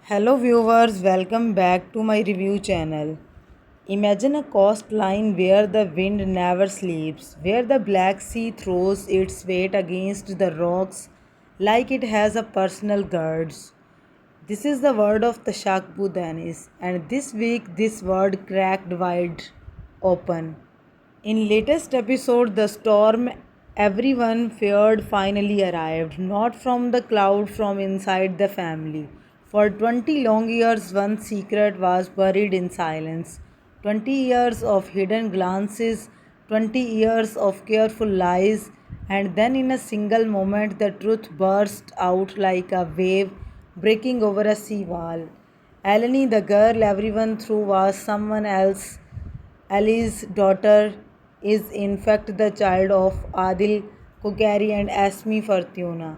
Hello viewers, welcome back to my review channel. Imagine a coastline where the wind never sleeps, where the Black Sea throws its weight against the rocks like it has a personal guards. This is the word of Tashak Budanis, and this week this word cracked wide open. In latest episode, the storm everyone feared finally arrived, not from the cloud, from inside the family. For 20 long years, one secret was buried in silence. 20 years of hidden glances, 20 years of careful lies, and then in a single moment, the truth burst out like a wave breaking over a sea wall. Eleni, the girl everyone threw, was someone else. Ali's daughter is in fact the child of Adil Kokari and Asmi Fortuna.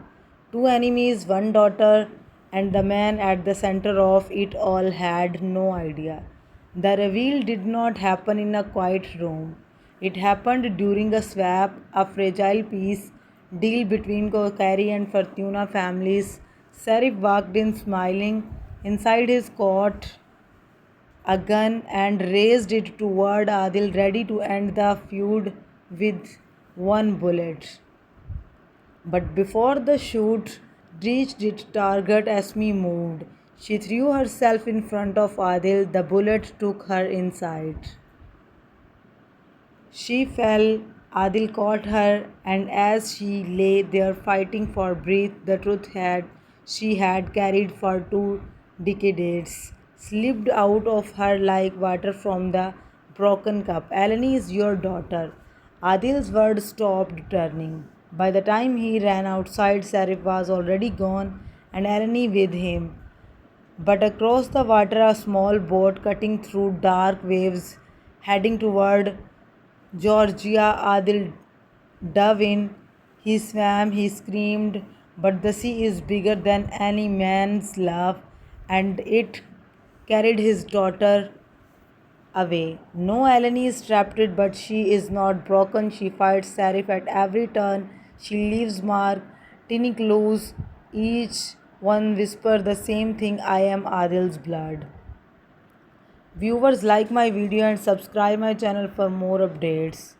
Two enemies, one daughter, and the man at the center of it all had no idea. The reveal did not happen in a quiet room. It happened during a swap, a fragile peace deal between Kokari and Fortuna families. Serif walked in smiling. Inside his coat, a gun and raised it toward Adil, ready to end the feud with one bullet. But before the shoot reached its target, Asmi moved. She threw herself in front of Adil. The bullet took her inside. She fell. Adil caught her, and as she lay there fighting for breath, the truth had she had carried for 2 decades slipped out of her like water from the broken cup. Eleni is your daughter. Adil's words stopped turning. By the time he ran outside, Sarif was already gone, and Eleni with him. But across the water, a small boat cutting through dark waves, heading toward Georgia. Adil dove in. He swam, he screamed, but the sea is bigger than any man's love, and it carried his daughter away. No, Eleni is trapped, but she is not broken. She fights Serif at every turn. She leaves mark, tiny clues. Each one whisper the same thing: I am Adil's blood. Viewers, like my video and subscribe my channel for more updates.